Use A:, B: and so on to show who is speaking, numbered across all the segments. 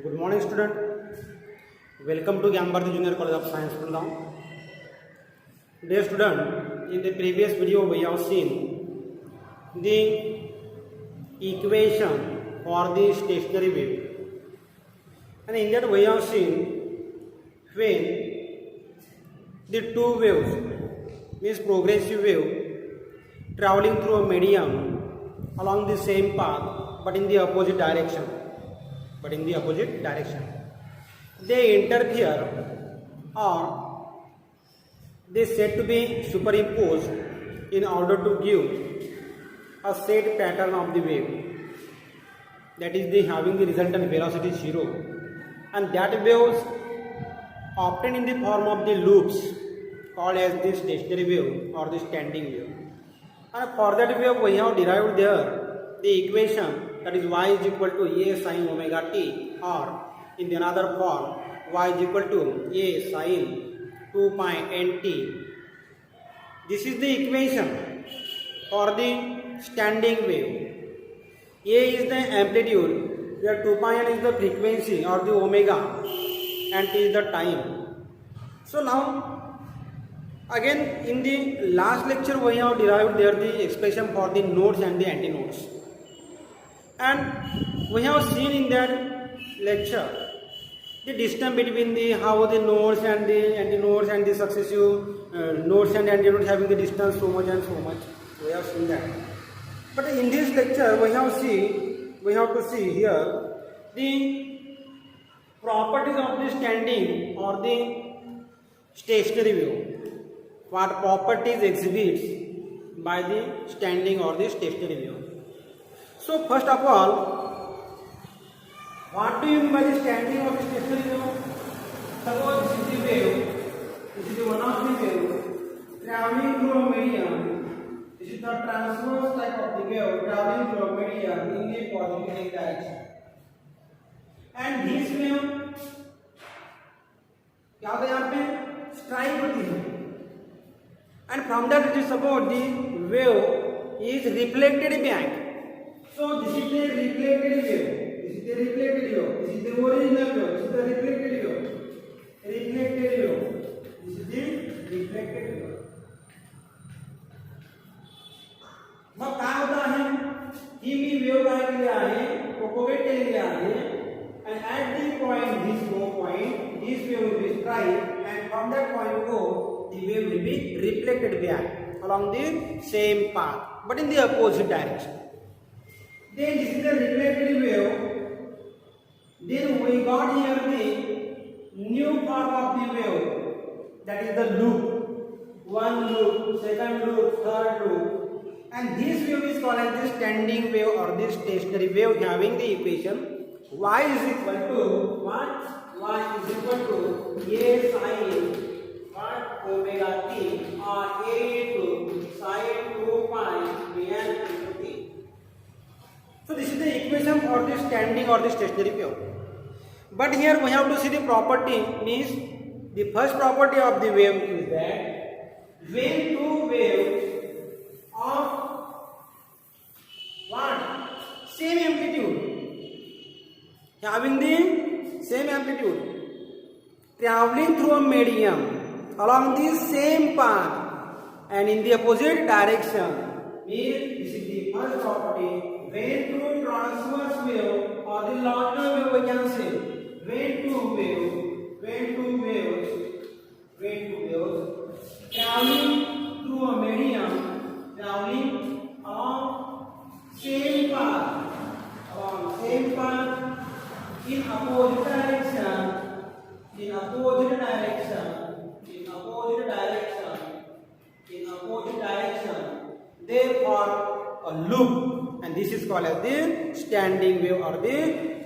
A: Good morning, student. Welcome to Gyambardhi Junior College of Science, Gurgaon. Dear student, in the previous video we have seen the equation for the stationary wave, and in that we have seen when the two waves, means progressive wave traveling through a medium along the same path but in the opposite direction. They interfere or they said to be superimposed in order to give a set pattern of the wave, that is the having the resultant velocity 0, and that waves obtained in the form of the loops called as the stationary wave or the standing wave. And for that wave we have derived there the equation, that is y is equal to a sin omega t, or in the another form y is equal to a sin 2 pi nt. This is the equation for the standing wave. A is the amplitude, where 2 pi n is the frequency or the omega, and t is the time. So now again in the last lecture we have derived there the expression for the nodes and the antinodes, and we have seen in that lecture the distance between the how the nodes and the antinodes and the successive nodes and antinodes having the distance so much and so much. We have seen that. But in this lecture we have to see here the properties of the standing or the stationary wave. What properties exhibits by the standing or the stationary wave. So first of all, what do you mean by the standing or the stationary wave? Suppose this is the wave, this is the one of the wave traveling through a medium. This is the transverse type of the wave traveling through a medium in the positive direction. And this wave क्या होता है यहाँ पे strike होती है, and from that it is suppose the wave is reflected back. So this is the reflected wave. This is the reflected wave. This is the original wave. This is the reflected wave. Reflected wave. This is the reflected wave. मग काय होता है ही मी wave काय केली आहे, propagate केलेली आहे, and at the point this go point this wave will be strike, and from that point go the wave will be reflected back along the same path but in the opposite direction. Then this is the reflected wave. Then we got here the new form of the wave, that is the loop. One loop, second loop, third loop, and this wave is called as the standing wave or the stationary wave, having the equation y is equal to what? Y is equal to a sin what omega t, or a into sin 2 pi n into t. So this is the equation for the standing or the stationary wave. But here we have to see the property, means the first property of the wave is that when two waves of what? Same amplitude, having the same amplitude, traveling through a medium along the same path and in the opposite direction, means this is the first property. When two transverse wave or the longer wave we can say, when two waves traveling through a medium, traveling along same path in opposite direction, they form a loop, and this is called as the standing wave or the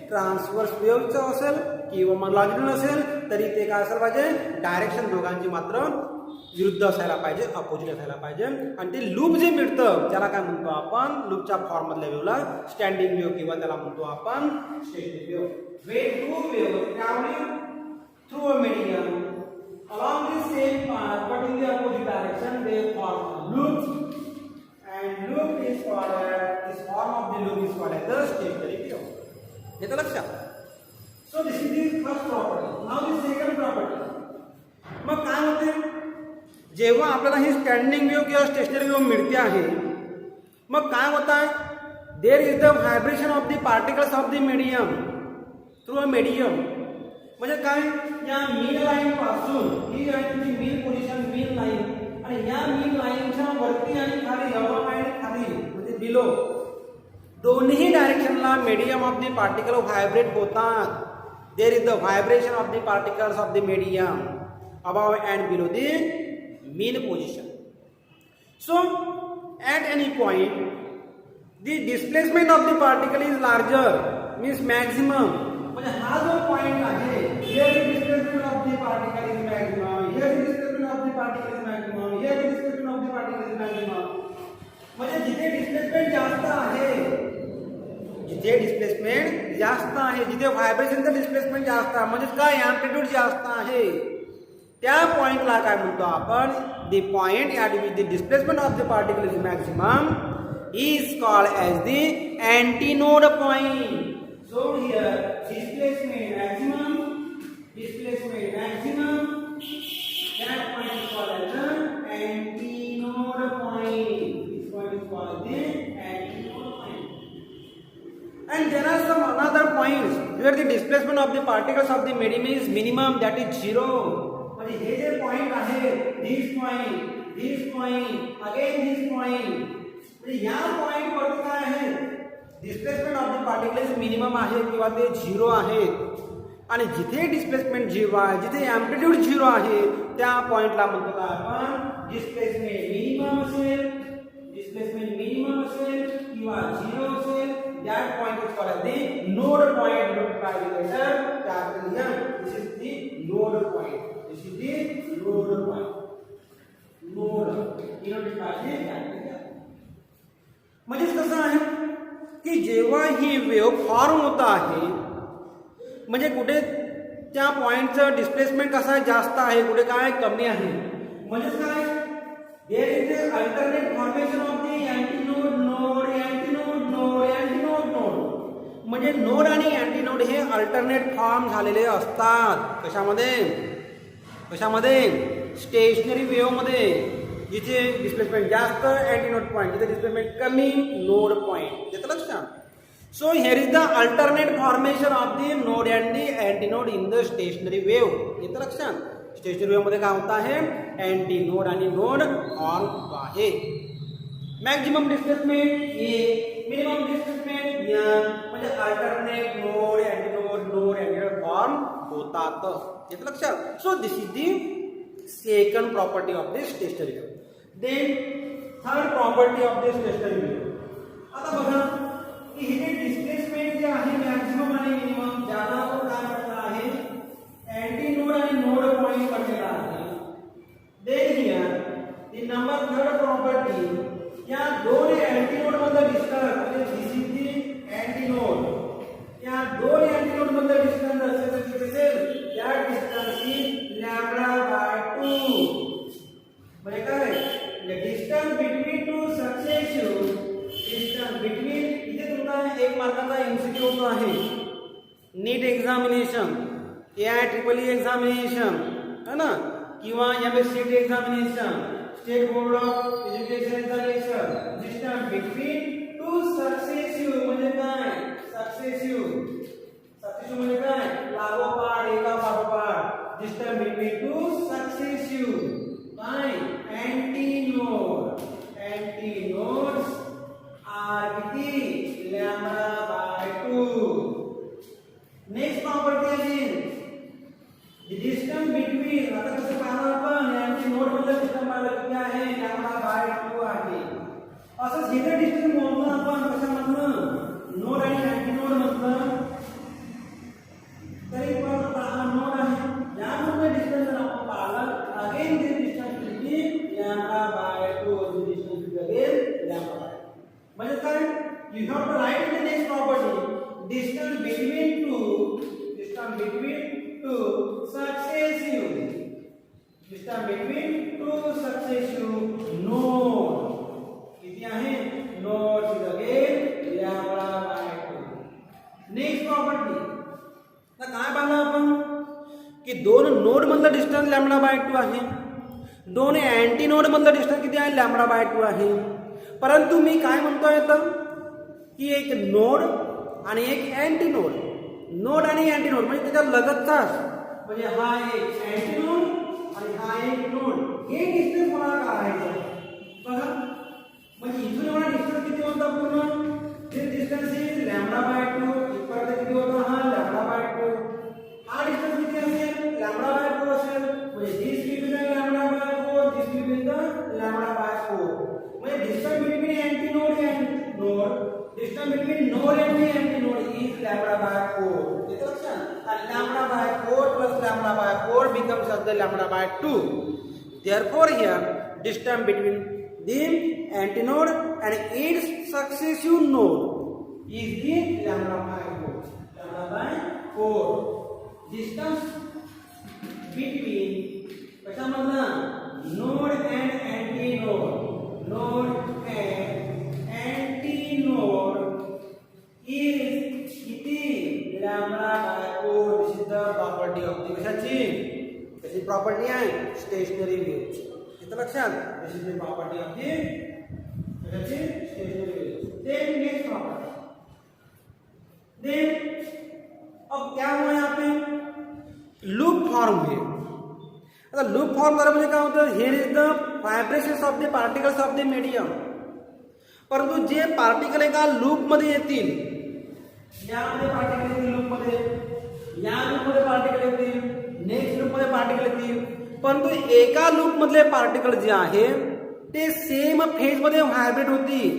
A: transverse wave चा असेल किंवा मग longitude असेल तरी ते काय असायला पाहिजे, direction दोघांची मात्र विरुद्ध असायला पाहिजे, अपोजिट असायला पाहिजे, आणि ते लूप जे मिळतं त्याला काय म्हणतो आपण, लूपच्या फॉर्म मधल्या वेव्हला स्टँडिंग वेव्ह किंवा त्याला म्हणतो आपण stationery wave. When two waves traveling through a medium along the same path but in the opposite direction, they form a loop, and loop is called as, this form of the loop is called as the stationary wave. येतं लक्षात. So this is the first property. Now the second property. मग काय होते, जेव्हा आपल्याला ही standing wave किंवा stationery wave मिळते आहे, मग काय होत आहे, देर is the vibration of the particles of the medium through a medium. म्हणजे काय, या मीन लाईन पासून ही आहे तुमची मीन पोझिशन, मीन लाईन, आणि या मीन लाईनच्या वरती आणि खाली अबव आणि खाली म्हणजे बिलो दोन्ही डायरेक्शनला medium of the particle vibrate होतात. There is the vibration of the particles of the medium above and below the mean position. So at any point the displacement of the particle is larger, means maximum. म्हणजे हा जो point आहे, here the displacement of the particle is maximum, here the displacement of the particle is maximum, here the displacement of the particle is maximum. म्हणजे जिथे displacement जास्त आहे, जिथे displacement जास्त आहे, जिथे व्हायब्रेशनचं डिस्प्लेसमेंट जास्त आहे, म्हणजे काय एम्प्लिट्यूड जास्त आहे, त्या पॉइंटला काय म्हणतो आपण, the point at which the displacement of the particle is maximum is called as the antinode point. So here displacement maximum, displacement maximum, that point is called as the antinode point. This point is called the antinode point. And there are some another points where the displacement of the particles of the medium is minimum, that is 0. म्हणजे हे जे point आहे, this point, again this point, म्हणजे या point वर काय आहे, displacement of the particles minimum आहे किंवा ते 0 आहेत. आणि जिथे डिस्प्लेसमेंट 0 आहे, जिथे एम्प्लिट्यूड 0 आहे, त्या पॉइंटला म्हणतो आपण डिस्प्लेसमेंट मिनिमम असेल, डिस्प्लेसमेंट मिनिमम असेल किंवा 0 असेल, that point is called as the node point. Noted by the letter capital M. This is the node point. This is the node point. Node denoted by the capital M. म्हणजे कसं आहे की जेव्हा ही wave form होत आहे, म्हणजे कुठे त्या पॉइंटचं डिस्प्लेसमेंट कसं आहे, जास्त आहे, कुठे काय कमी आहे, म्हणजे काय, there is a alternate formation of the antinode node, antinode node, antinode node. म्हणजे नोड आणि अँटीनोड हे अल्टरनेट फॉर्म झालेले असतात. कशामध्ये, कशामध्ये, स्टेशनरी वेव्ह मध्ये, जिथे डिस्प्लेसमेंट जास्त अँटीनोड पॉइंट, जिथे डिस्प्लेसमेंट कमी नोड पॉइंट. येतं लक्षात. So here is the alternate formation of the node and the antinode in the stationary wave. येतं लक्षात. स्टेशनरी वेव्ह मध्ये काय होत आहे, अँटीनोड आणि नोड फॉर्म होत आहे. Maximum displacement A, minimum displacement N, म्हणजे अल्टरनेट नोड अँटीनोड फॉर्म होतात. येतं लक्षात. So this is the second property of the stationary wave. Then third property of the stationary wave. आता बघा की हे डिस्प्लेसमेंट जे आहे मॅक्सिमम आणि मिनिमम, ज्याला आपण काय म्हटलं आहे, अँटीनोड आणि नोड पॉइंट म्हटलेला आहे. Then here the number third property, या दोन अँटीनोड मधलं डिस्टन्स, म्हणजे दिस इज द अँटीनोड, या दोन अँटीनोड मधलं डिस्टन्स असेल, त्या डिस्टन्स इज लॅम्बडा बाय 2. म्हणजे काय, the distance between two successive, distance between, इथे तुमचा एक मार्काचा एमसीक्यू होतो आहे, नीट एक्झामिनेशन, AIEEE एक्झामिनेशन है ना, किंवा MSCT examination, state board of education examination. Distance between two successive म्हणजे काय, सक्सेसिव्ह म्हणजे काय, लागोपाठ, एका पाठोपाठ. डिस्टन्स बिटवीन टू सक्सेसिव्ह काय, अँटीनोड्स आर किती, लॅम्बडा बाय 2. नेक्स्ट प्रॉपर्टी आहे द डिस्टन्स बिटवीन, आता कसं पाहणार आपण, अँटीनोड मधलं डिस्टन्स पाहिलं किती आहे, लॅम्बडा बाय 2 आहे. असंच हे डिस्टन्स मोजलं आपण कशामधनं, नोड आणि अँटीनोड मधलं. तरी पण नोड आहे, यामधलं डिस्टन्स जर आपण पाहिलं, अगेन दिस डिस्टन्स किती, lambda by 2. This distance is again lambda by 2. म्हणजे काय, you have to write the next property, distance between two successive, distance between two successive node, किती आहे, nodes is again lambda by 2. Next property, तर काय की दोन node मधलं distance lambda by 2 आहे, दोन अँटी नोड मधलं डिस्टन्स किती आहे लॅम्बडा बाय 2 आहे. परंतु मी काय म्हणतोय तर की एक नोड आणि एक अँटी नोड, नोड आणि अँटी नोड म्हणजे त्याच्या लगतचाच, म्हणजे हा एक अँटी नोड आणि हा एक नोड, हे डिस्टन्स मला काढायचं बघा. म्हणजे इथून एवढा डिस्टन्स किती होता पूर्ण, this distance is lambda by 2, इकडे किती होता हा lambda by 2, हा डिस्टन्स किती असेल lambda by 2 असेल. म्हणजे this between the lambda by 4, this between the lambda by 4, म्हणजे distance between anti node and node, distance between node and anti node is lambda by 4. येतं लक्षात, आणि lambda by 4 plus lambda by 4 becomes as the lambda by 2. Therefore here distance between the antinode and its successive node is the lambda by 4. Lambda by 4. Distance between कशामधलं node and antinode, node and antinode is किती lambda by 4. This is the property of the कशाची, कशी property आहे stationery वेव्हची. इथं लक्षात, this is the property of the stationary wave. Then next property, then अब क्या हुआ यहाँ पे लूप फॉर्म हुए. आता लूप फॉर्म करा म्हणजे काय होतं, here is the vibrations of the particles of the medium. परंतु जे पार्टिकल एका लूप मध्ये येतील, यामध्ये पार्टिकल येतील लूप मध्ये, या लूप मध्ये पार्टिकल येतील, नेक्स्ट लूप मध्ये पार्टिकल येतील, परंतु एका लूप मधले पार्टिकल जे आहे ते सेम फेज मध्ये व्हायब्रेट होतील.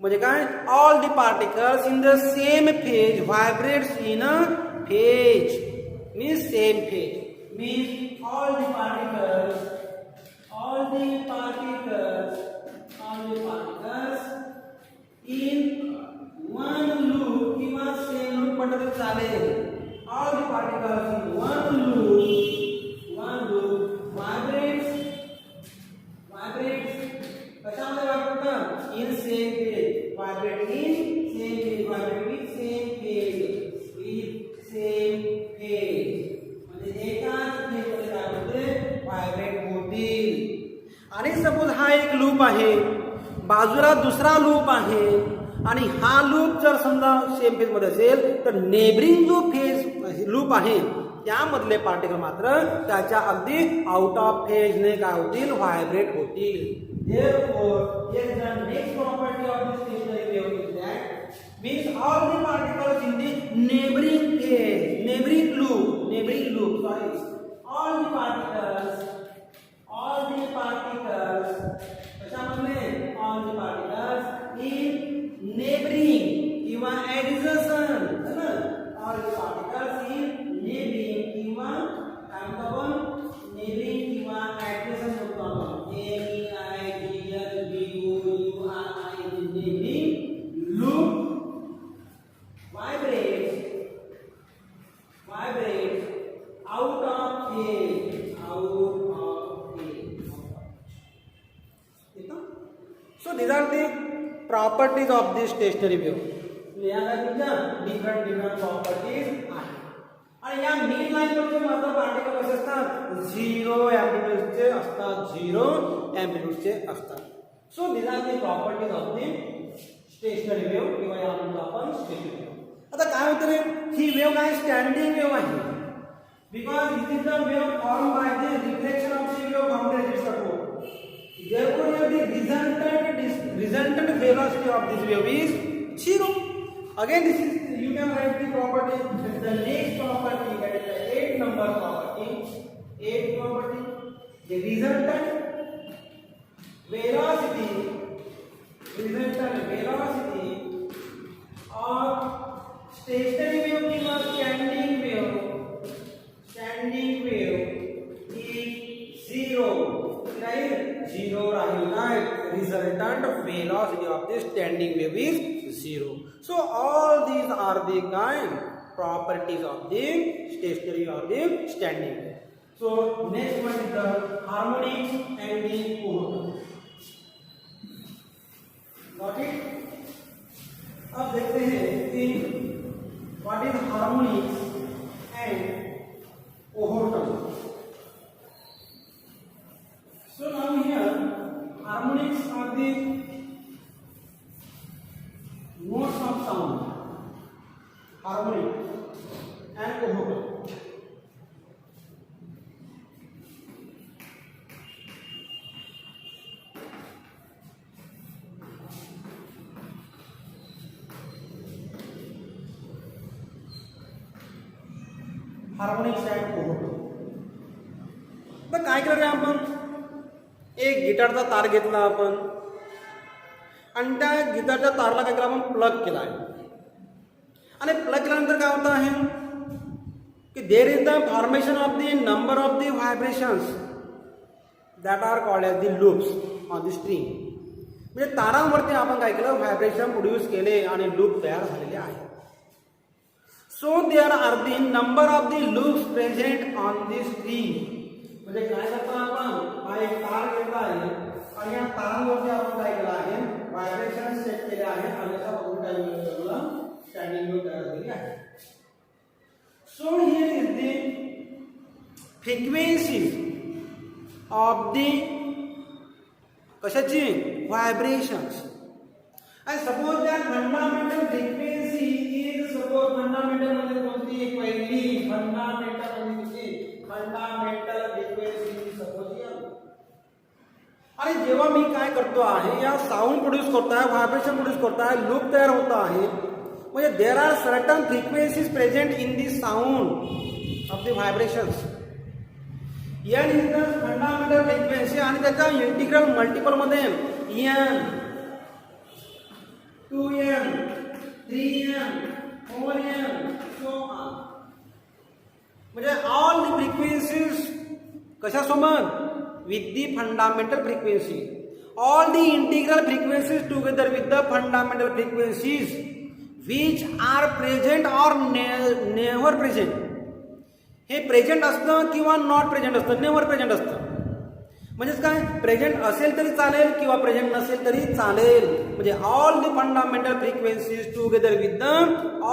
A: म्हणजे काय, all the particles in the same phase vibrates in a phase, means same phase, means all the particles in one loop किंवा सेम लूप म्हटलं तर चालेल. All the particles in one loop कशामध्ये वापरतात, in same phase, vibrate in same phase, vibrate with same phase, with same phase, म्हणजे एकाच फेजमध्ये काय होते व्हायब्रेट होतील. आणि सपोज हा एक लूप आहे, बाजूला दुसरा लूप आहे, आणि हा लूप जर समजा सेम फेज मध्ये असेल तर नेबरिंग जो फेज लूप आहे त्यामधले पार्टिकल मात्र त्याच्या अगदी आउट ऑफ फेजने काय होतील व्हायब्रेट होतील. Therefore, here the next property of the stationary wave is that means all the particles in the neighboring phase, neighboring loop, sorry, all the particles, कशामधले, all the particles in neighboring किंवा adjacent, है ना, all the particles in neighboring किंवा काय म्हणतो आपण, neighboring किंवा adjacent होतो आपण, out of phase. So these are the properties of this stationary wave. different properties आहेत. आणि या मेन लाईन वरचे मात्र पार्टिकल कसे असतात, 0 एम्प्लिट्यूडचे असतात, 0 एम्प्लिट्यूडचे असतात. सो these are the properties of the stationary wave किंवा या म्हणतो आपण stationary wave. आता काय होतं रे, ही वेव्ह काय स्टँडिंग वेव्ह आहे, because this is the wave formed by the reflection of the wave from the its support. Therefore the resultant velocity of this wave is 0. Again this is, you can write the property, the next property, that is the 8th number property, the resultant velocity of stationary wave किंवा standing wave is 0, right? 0 राहील काय, resultant velocity of the standing wave is 0. So all these are the kind properties of the stationary or the standing wave. So next one is the harmonics and the coherence. Got it? अब देखते हैं कि what is harmonics and coherence. of sound, harmonic and cohort. Harmonics and cohort. तर काय केलं रे आपण, एक गिटारचा तार घेतला आपण आणि त्या गिटारच्या तारला काय केलं आपण, प्लग केला आहे. आणि प्लग केल्यानंतर काय होतं आहे की there is the formation of the number of the vibrations that are called as the loops on the string. म्हणजे तारांवरती आपण काय केलं, व्हायब्रेशन प्रोड्यूस केले आणि लूप तयार झालेले आहे. So there are the number of the loops present on the string. म्हणजे काय करतो आपण, हा एक तार घेतला आहे आणि या तारांवरती आपण काय केलं आहे, व्हायब्रेशन सेट केले आहे आणि अशा पद्धतीने स्टँडिंग लूप तयार झालेली आहे. So here is the frequency of the कशाची, vibrations. And suppose that fundamental frequency is, suppose fundamental म्हणजे कोणती, पहिली fundamental म्हणजे fundamental frequency suppose here. आणि जेव्हा मी काय करतो आहे, या साऊंड प्रोड्यूस करतो आहे, व्हायब्रेशन प्रोड्यूस करतो आहे, लूप तयार होत आहे. म्हणजे there are certain frequencies present in the sound of the vibrations. N is the fundamental frequency आणि त्याच्या इंटिग्रल मल्टिपल मध्ये N 2n, 3n, 4n, so on. म्हणजे ऑल द फ्रिक्वेन्सीज कशासोबत, with the fundamental frequency. All the integral frequencies together with the fundamental frequencies which are present or never present. हे present असतं किंवा not present असतं, never present असतं. म्हणजेच काय, present असेल तरी चालेल किंवा प्रेझेंट नसेल तरी चालेल. म्हणजे all the fundamental frequencies together with the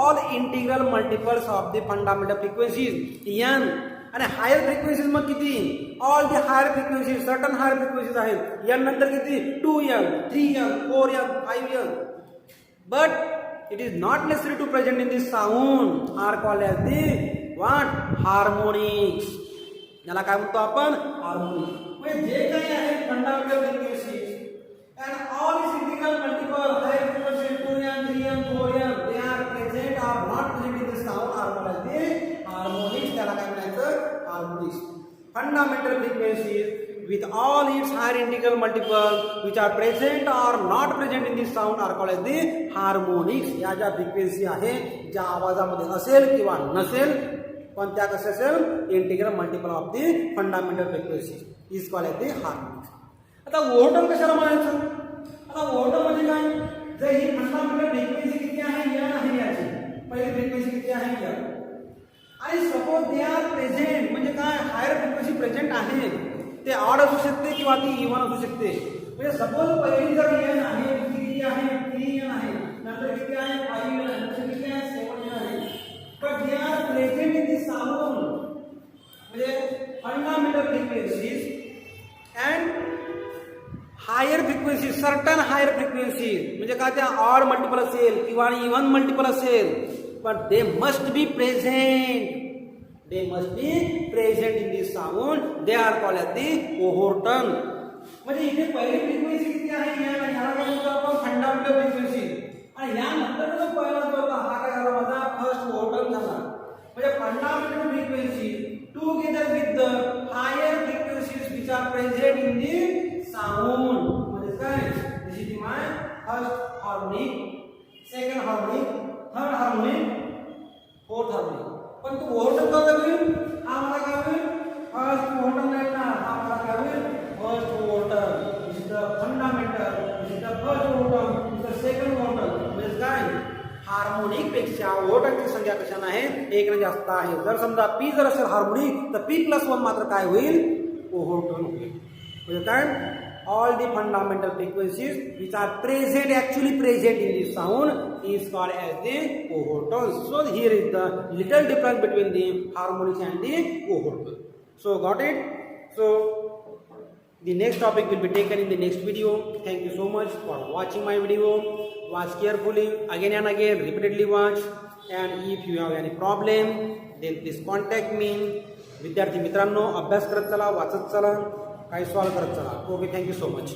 A: all integral multiples of the fundamental frequencies N. आणि हायर फ्रिक्वेन्सीज मग किती, all the higher frequencies, certain higher frequencies आहेत. एन नंतर किती, 2n, 3n, 4n, 5n. But it is not necessary to present in this sound are called as the what, harmonics. याला काय म्हणतो आपण, हार्मोनिक्स. म्हणजे जे काही आहे fundamental frequencies and all is integral multiple higher frequency 2n 3n 4n they are present or not present in the sound are called as the harmonics. त्याला काय म्हणायचं, harmonics. Fundamental frequencies with all its higher integral multiple which are present or not present in the sound are called as the harmonics. या ज्या frequency आहे, ज्या आवाजामध्ये असेल किंवा नसेल, पण त्या कसे असेल, integral multiple of the fundamental frequency is called as the harmonics. आता ओव्हरटोन कशाला म्हणायचं, आता ओव्हरटोन म्हणजे काय, जर ही फंडामेंटल फ्रिक्वेन्सी किती आहे, एन आहे याची, पहिली फ्रिक्वेन्सी किती आहे, एन. आणि सपोज दे आर प्रेझेंट म्हणजे काय, हायर फ्रिक्वेन्सी प्रेझेंट आहे, ते ऑड असू शकते किंवा ती इव्हन असू शकते. म्हणजे सपोज पहिली जर एन आहे, दुसरी किती आहे, 3n आहे, नंतर किती आहे, 5n आहे, नंतर किती आहे, 7n आहे. But they are present in the sound. म्हणजे fundamental frequencies and higher frequencies, certain higher frequencies. म्हणजे काय, त्या odd multiple असेल किंवा even multiple असेल, but they must be present. They must be present in the sound. They are called as the overtone. म्हणजे इथे पहिली फ्रिक्वेन्सी किती आहे, याला काय म्हणतो आपण, फंडामेंटल फ्रिक्वेन्सी. आणि यानंतर जो पहिला जो होता हा काय झाला, माझा फर्स्ट ओव्हरटोन झाला. म्हणजे fundamental frequency together with the higher frequencies which are present in the sound. म्हणजे काय, this is my first harmonic, second harmonic, third harmonic, fourth harmonic. पण तो ओव्हरटोन का होईल, हा मला काय होईल, फर्स्ट ओव्हरटोन नाही ना, हा मला काय होईल, first overtone. This is the fundamental, this is the first overtone, this is the second overtone. म्हणजे काय, हार्मोनिक पेक्षा ओव्हरटोनची संख्या कशाने आहे, 1 ने जास्त आहे. जर समजा पी जर असेल हार्मोनिक तर p+1 मात्र काय होईल, ओव्हरटोन होईल. म्हणजे काय, all the fundamental frequencies which are present, actually present in the sound is called as the overtones. So here is the little difference between the harmonics and the overtone. So got it? So The next topic will be taken in the next video. Thank you so much for watching my video. Watch carefully again and again, repeatedly watch. And if you have any problem, then please contact me. विद्यार्थी मित्रांनो, अभ्यास करत चला, वाचत चला, काही solve करत चला. Okay, thank you so much.